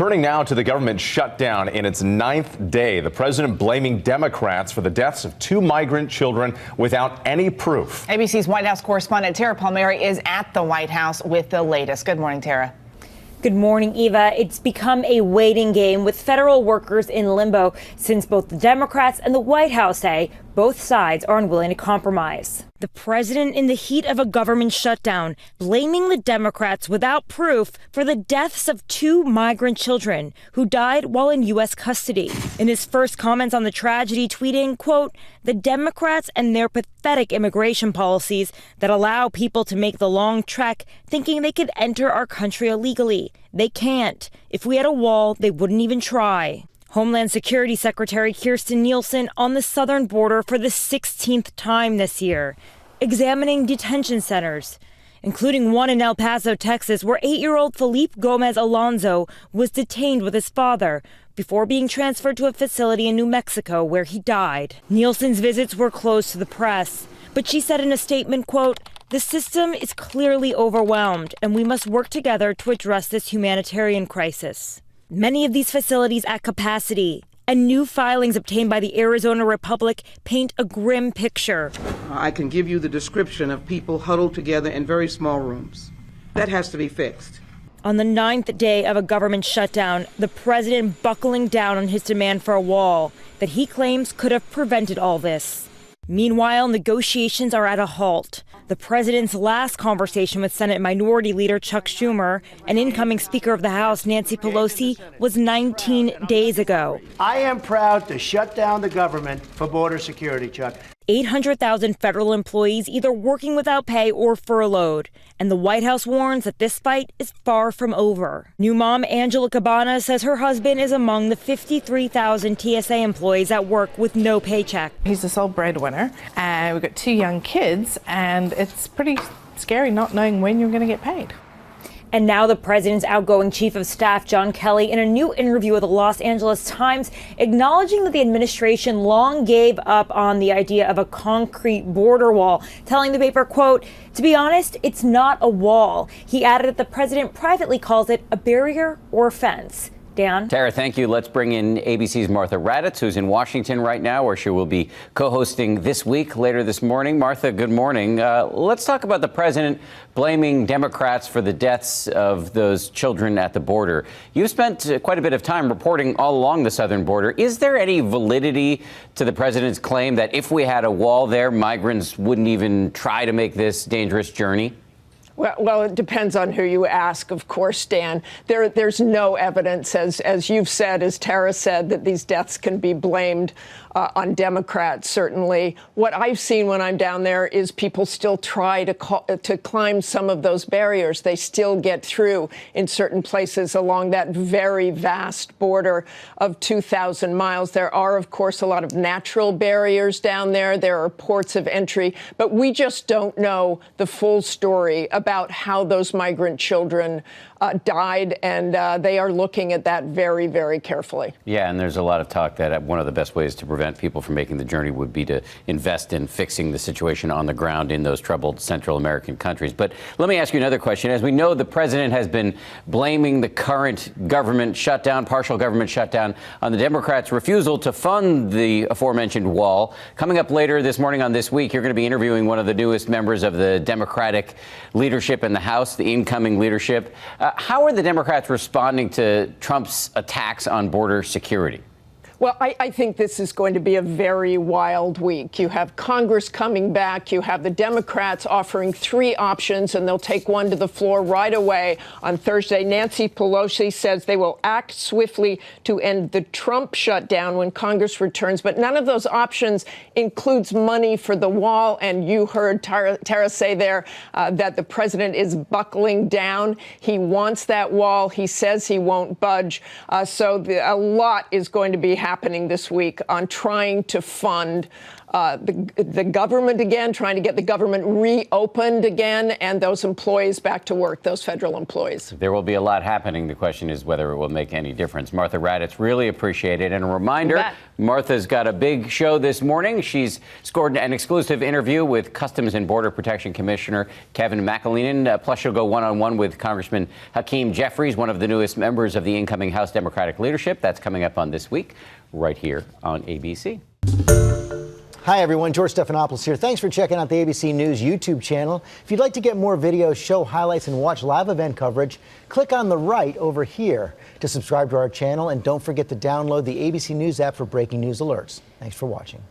Turning now to the government shutdown in its 9th day, the president blaming Democrats for the deaths of 2 migrant children without any proof. ABC's White House correspondent Tara Palmieri is at the White House with the latest. Good morning, Tara. Good morning, Eva. It's become a waiting game with federal workers in limbo since both the Democrats and the White House say both sides are unwilling to compromise. The president, in the heat of a government shutdown, blaming the Democrats without proof for the deaths of 2 migrant children who died while in U.S. custody. In his first comments on the tragedy, tweeting, quote, "The Democrats and their pathetic immigration policies that allow people to make the long trek thinking they could enter our country illegally. They can't. If we had a wall, they wouldn't even try." Homeland Security Secretary Kirstjen Nielsen on the southern border for the 16th time this year, examining detention centers, including one in El Paso, Texas, where 8-year-old Felipe Gomez Alonso was detained with his father before being transferred to a facility in New Mexico where he died. Nielsen's visits were closed to the press, but she said in a statement, quote, "The system is clearly overwhelmed, and we must work together to address this humanitarian crisis." Many of these facilities at capacity, and new filings obtained by the Arizona Republic paint a grim picture. I can give you the description of people huddled together in very small rooms. That has to be fixed. On the 9th day of a government shutdown, the president buckling down on his demand for a wall that he claims could have prevented all this. Meanwhile, negotiations are at a halt. The president's last conversation with Senate Minority Leader Chuck Schumer and incoming Speaker of the House Nancy Pelosi was 19 days ago. I am proud to shut down the government for border security, Chuck. 800,000 federal employees either working without pay or furloughed. And the White House warns that this fight is far from over. New mom Angela Cabana says her husband is among the 53,000 TSA employees at work with no paycheck. He's the sole breadwinner, and we've got 2 young kids, and it's pretty scary not knowing when you're going to get paid. And now the president's outgoing chief of staff, John Kelly, in a new interview with the Los Angeles Times, acknowledging that the administration long gave up on the idea of a concrete border wall, telling the paper, quote, "To be honest, it's not a wall." He added that the president privately calls it a barrier or fence. Dan? Tara, thank you. Let's bring in ABC's Martha Raddatz, who's in Washington right now, where she will be co-hosting This Week later this morning. Martha, good morning. Let's talk about the president blaming Democrats for the deaths of those children at the border. You've spent quite a bit of time reporting all along the southern border. Is there any validity to the president's claim that if we had a wall there, migrants wouldn't even try to make this dangerous journey? Well, it depends on who you ask, of course, Dan. There's no evidence, as you've said, as Tara said, that these deaths can be blamed on Democrats, certainly. What I've seen when I'm down there is people still try to climb some of those barriers. They still get through in certain places along that very vast border of 2,000 miles. There are, of course, a lot of natural barriers down there. There are ports of entry, but we just don't know the full story about how those migrant children died, and they are looking at that very, very carefully. Yeah, and there's a lot of talk that one of the best ways to prevent people from making the journey would be to invest in fixing the situation on the ground in those troubled Central American countries. But let me ask you another question. As we know, the president has been blaming the current government shutdown, partial government shutdown, on the Democrats' refusal to fund the aforementioned wall. Coming up later this morning on This Week, you're going to be interviewing one of the newest members of the Democratic leadership in the House, the incoming leadership. How are the Democrats responding to Trump's attacks on border security? Well, I think this is going to be a very wild week. You have Congress coming back. You have the Democrats offering 3 options, and they'll take one to the floor right away on Thursday. Nancy Pelosi says they will act swiftly to end the Trump shutdown when Congress returns. But none of those options includes money for the wall. And you heard Tara say there that the president is buckling down. He wants that wall. He says he won't budge. So a lot is going to be happening this week on trying to fund the government again, trying to get the government reopened again, and those employees back to work, those federal employees. There will be a lot happening. The question is whether it will make any difference. Martha Raddatz, really appreciate it. And a reminder, Martha's got a big show this morning. She's scored an exclusive interview with Customs and Border Protection Commissioner Kevin McAleenan. Plus, she'll go one-on-one with Congressman Hakeem Jeffries, one of the newest members of the incoming House Democratic leadership. That's coming up on This Week, right here on ABC. Hi, everyone. George Stephanopoulos here. Thanks for checking out the ABC News YouTube channel. If you'd like to get more videos, show highlights, and watch live event coverage, click on the right over here to subscribe to our channel. And don't forget to download the ABC News app for breaking news alerts. Thanks for watching.